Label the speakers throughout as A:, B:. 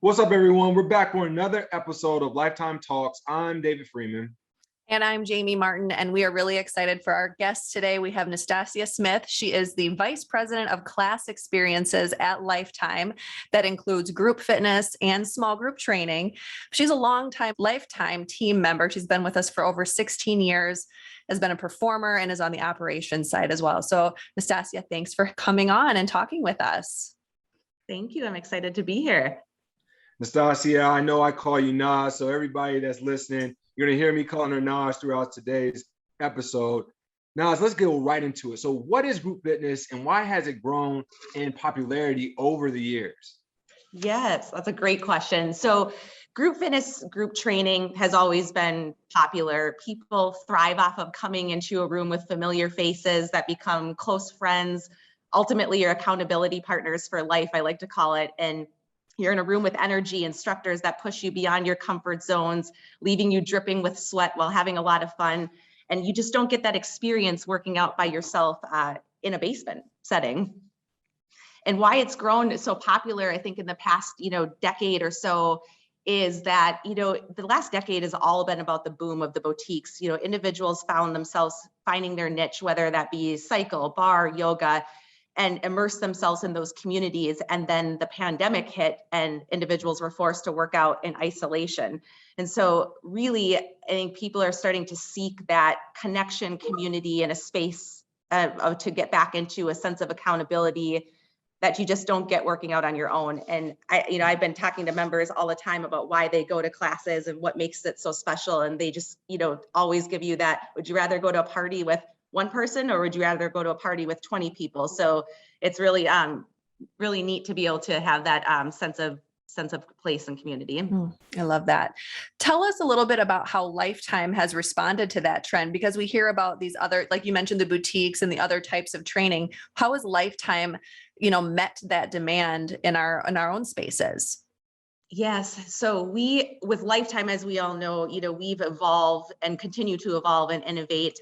A: What's up, everyone? We're back for another episode of Lifetime Talks. I'm David Freeman.
B: And I'm Jamie Martin, and we are really excited for our guest today. We have Nastassia Smith. She is the Vice President of Class Experiences at Lifetime. That includes group fitness and small group training. She's a longtime Lifetime team member. She's been with us for over 16 years, has been a performer, and is on the operations side as well. So Nastassia, thanks for coming on and talking with us.
C: Thank you. I'm excited to be here.
A: Nastassia, I know I call you Nas, so everybody that's listening, you're going to hear me calling her Nas throughout today's episode. Nas, let's get right into it. So what is group fitness and why has it grown in popularity over the years?
C: Yes, that's a great question. So group fitness, group training has always been popular. People thrive off of coming into a room with familiar faces that become close friends, ultimately your accountability partners for life, I like to call it. And you're in a room with energy instructors that push you beyond your comfort zones, leaving you dripping with sweat while having a lot of fun. And you just don't get that experience working out by yourself in a basement setting. And why it's grown so popular, I think in the past, decade or so, is that, the last decade has all been about the boom of the boutiques. Individuals found themselves finding their niche, whether that be cycle, bar, yoga, and immerse themselves in those communities. And then the pandemic hit and individuals were forced to work out in isolation. And so really, I think people are starting to seek that connection, community, and a space to get back into a sense of accountability that you just don't get working out on your own. And I've been talking to members all the time about why they go to classes and what makes it so special. And they just, always give you that, would you rather go to a party with one person or would you rather go to a party with 20 people? So it's really, really neat to be able to have that sense of place and community.
B: I love that. Tell us a little bit about how Lifetime has responded to that trend, because we hear about these other, like you mentioned, the boutiques and the other types of training. How has Lifetime, met that demand in our own spaces?
C: Yes. So with Lifetime, as we all know, we've evolved and continue to evolve and innovate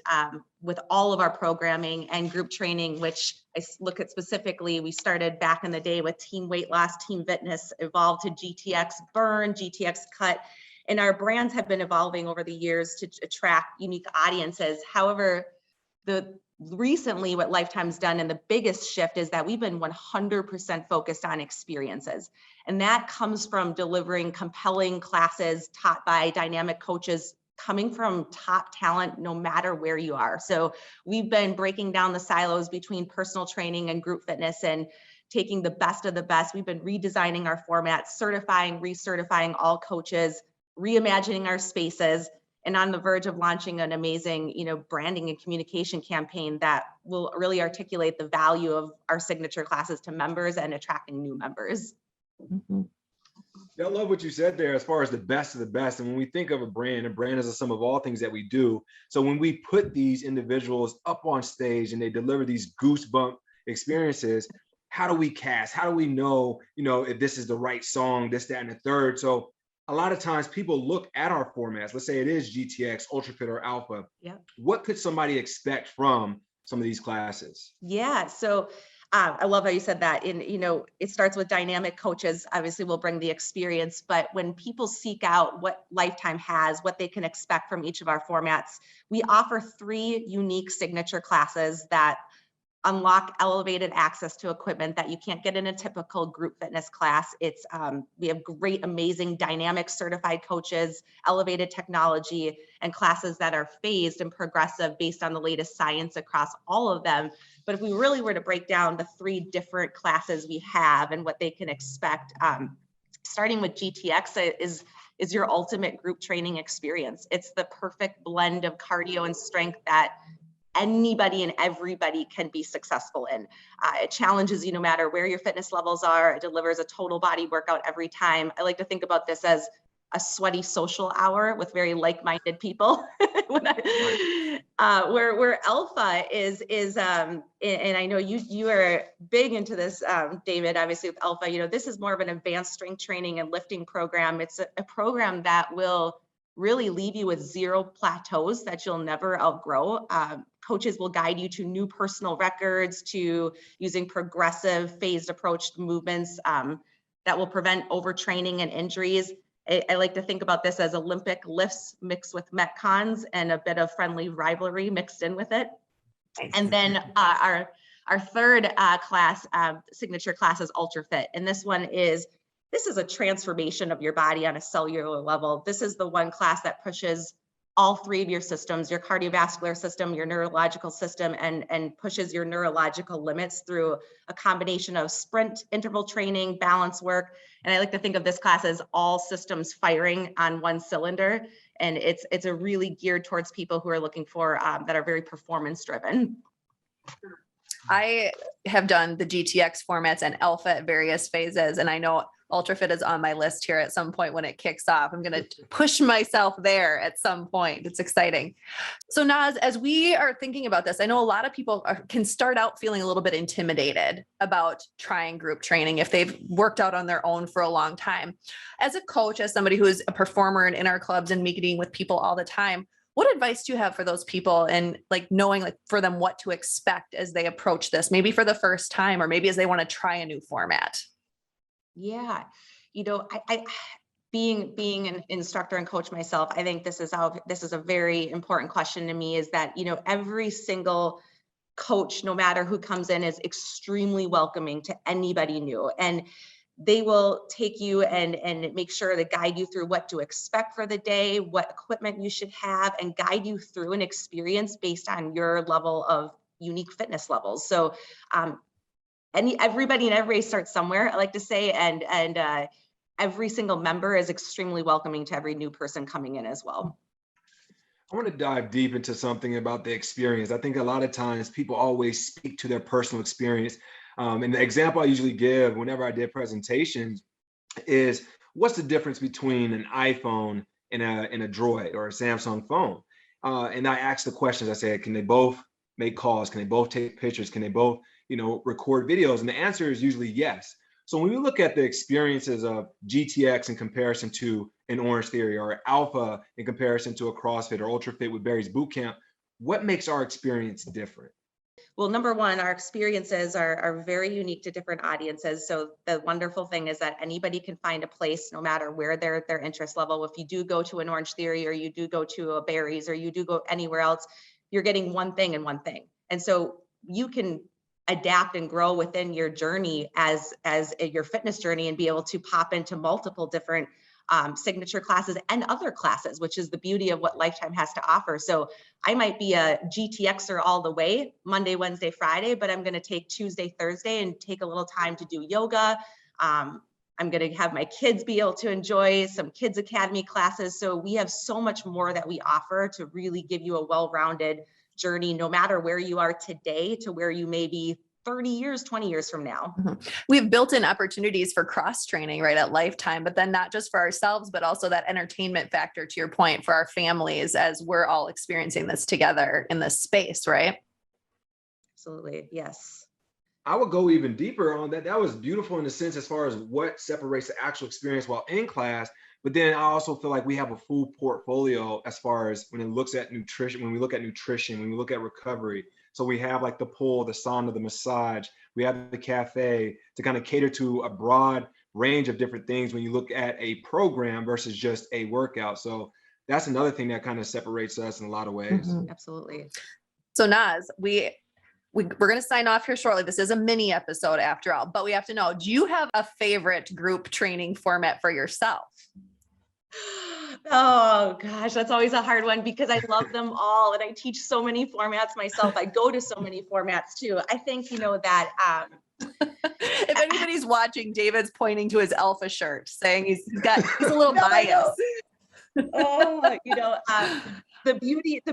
C: with all of our programming and group training, which I look at specifically. We started back in the day with team weight loss, team fitness, evolved to GTX burn, GTX cut. And our brands have been evolving over the years to attract unique audiences. However, recently what Lifetime's done and the biggest shift is that we've been 100% focused on experiences. And that comes from delivering compelling classes taught by dynamic coaches coming from top talent, no matter where you are. So we've been breaking down the silos between personal training and group fitness and taking the best of the best. We've been redesigning our formats, certifying, recertifying all coaches, reimagining our spaces, and on the verge of launching an amazing, branding and communication campaign that will really articulate the value of our signature classes to members and attracting new members.
B: Mm-hmm.
A: I love what you said there as far as the best of the best. And when we think of a brand is a sum of all things that we do. So when we put these individuals up on stage and they deliver these goosebump experiences, how do we cast? How do we know, if this is the right song, this, that, and the third? So a lot of times people look at our formats. Let's say it is GTX, Ultra Fit, or Alpha.
C: Yeah.
A: What could somebody expect from some of these classes?
C: Yeah. So I love how you said that. It starts with dynamic coaches. Obviously, we'll bring the experience, but when people seek out what Lifetime has, what they can expect from each of our formats, we offer 3 unique signature classes that unlock elevated access to equipment that you can't get in a typical group fitness class. It's we have great, amazing, dynamic certified coaches, elevated technology, and classes that are phased and progressive based on the latest science across all of them. But if we really were to break down the 3 different classes we have and what they can expect, starting with GTX is your ultimate group training experience. It's the perfect blend of cardio and strength that anybody and everybody can be successful in. It challenges you no matter where your fitness levels are. It delivers a total body workout every time. I like to think about this as a sweaty social hour with very like-minded people. Where Alpha is, and I know you are big into this, David, obviously with Alpha, this is more of an advanced strength training and lifting program. It's a program that will really leave you with 0 plateaus that you'll never outgrow. Coaches will guide you to new personal records, to using progressive phased approach movements that will prevent overtraining and injuries. I like to think about this as Olympic lifts mixed with Metcons and a bit of friendly rivalry mixed in with it. And then our third class, signature class, is Ultra Fit. And this is a transformation of your body on a cellular level. This is the one class that pushes all three of your systems, your cardiovascular system, your neurological system, and pushes your neurological limits through a combination of sprint, interval training, balance work. And I like to think of this class as all systems firing on one cylinder. And it's a really geared towards people who are looking for, that are very performance driven.
B: I have done the GTX formats and Alpha at various phases, and I know UltraFit is on my list here at some point when it kicks off. I'm going to push myself there at some point. It's exciting. So Naz, as we are thinking about this, I know a lot of people can start out feeling a little bit intimidated about trying group training if they've worked out on their own for a long time. As a coach, as somebody who is a performer in our clubs and meeting with people all the time, what advice do you have for those people and like knowing like for them what to expect as they approach this, maybe for the first time, or maybe as they want to try a new format?
C: Yeah, I being an instructor and coach myself, I think this is a very important question to me, is that, every single coach, no matter who comes in, is extremely welcoming to anybody new. And they will take you and make sure to guide you through what to expect for the day, what equipment you should have, and guide you through an experience based on your level of unique fitness levels. So everybody in every race starts somewhere, I like to say, and every single member is extremely welcoming to every new person coming in as well.
A: I want to dive deep into something about the experience. I think a lot of times people always speak to their personal experience. And the example I usually give whenever I did presentations is, what's the difference between an iPhone and a Droid or a Samsung phone? And I ask the questions. I say, can they both make calls? Can they both take pictures? Can they both, record videos? And the answer is usually yes. So when we look at the experiences of GTX in comparison to an Orange Theory, or Alpha in comparison to a CrossFit, or UltraFit with Barry's Bootcamp, what makes our experience different?
C: Well, number one, our experiences are very unique to different audiences. So the wonderful thing is that anybody can find a place, no matter where their interest level. If you do go to an Orange Theory, or you do go to a Barry's, or you do go anywhere else, you're getting one thing and one thing. And so you can adapt and grow within your journey as your fitness journey, and be able to pop into multiple different signature classes and other classes, which is the beauty of what Lifetime has to offer. So I might be a GTXer all the way, Monday, Wednesday, Friday, but I'm going to take Tuesday, Thursday, and take a little time to do yoga. I'm going to have my kids be able to enjoy some Kids Academy classes. So we have so much more that we offer to really give you a well-rounded journey, no matter where you are today to where you may be 30 years, 20 years from now.
B: Mm-hmm. We've built in opportunities for cross training, right, at Lifetime, but then not just for ourselves, but also that entertainment factor, to your point, for our families as we're all experiencing this together in this space, right?
C: Absolutely. Yes.
A: I would go even deeper on that. That was beautiful in the sense as far as what separates the actual experience while in class. But then I also feel like we have a full portfolio as far as when it looks at nutrition, when we look at nutrition, when we look at recovery. So we have like the pool, the sauna, the massage, we have the cafe to kind of cater to a broad range of different things when you look at a program versus just a workout. So that's another thing that kind of separates us in a lot of ways.
C: Mm-hmm. Absolutely.
B: So Naz, we're going to sign off here shortly. This is a mini episode after all, but we have to know, do you have a favorite group training format for yourself?
C: Oh gosh, that's always a hard one because I love them all and I teach so many formats myself. I go to so many formats too. I think, that
B: if anybody's watching, David's pointing to his Alpha shirt saying he's a little biased.
C: The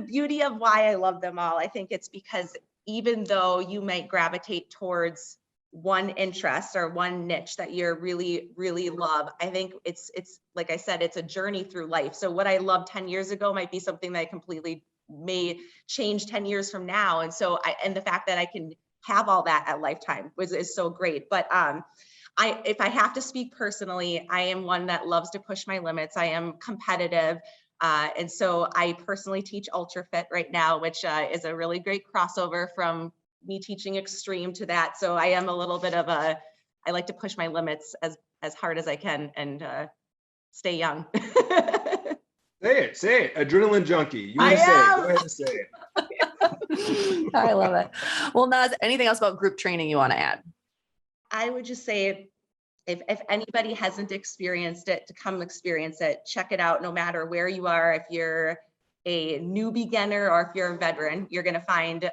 C: beauty of why I love them all, I think it's because even though you might gravitate towards one interest or one niche that you're really, really love, I think it's like I said, it's a journey through life. So what I loved 10 years ago might be something that I completely may change 10 years from now. And so and the fact that I can have all that at Lifetime is so great. But if I have to speak personally, I am one that loves to push my limits. I am competitive. And so I personally teach UltraFit right now, which is a really great crossover from me teaching extreme to that. So I am a little bit of I like to push my limits as as hard as I can and stay young.
A: Say it. Adrenaline junkie. You want
C: I
A: to say it?
C: am.
A: Go ahead and say it.
B: I love it. Well, Naz, anything else about group training you want to add?
C: I would just say if anybody hasn't experienced it, to come experience it, check it out, no matter where you are. If you're a new beginner or if you're a veteran, you're going to find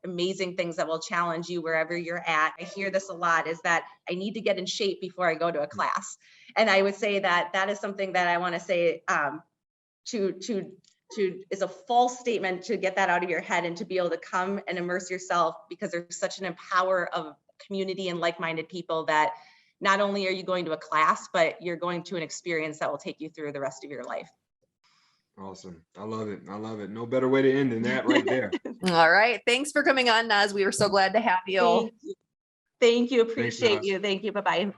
C: amazing things that will challenge you wherever you're at. I hear this a lot, is that I need to get in shape before I go to a class. And I would say that that is something that I want to say is a false statement, to get that out of your head and to be able to come and immerse yourself, because there's such an empower of community and like-minded people that not only are you going to a class, but you're going to an experience that will take you through the rest of your life.
A: Awesome. I love it. I love it. No better way to end than that right there.
B: All right. Thanks for coming on, Naz. We were so glad to have you.
C: Thank you.
A: Thanks,
C: Appreciate
A: Naz.
C: you. Thank you. Bye-bye.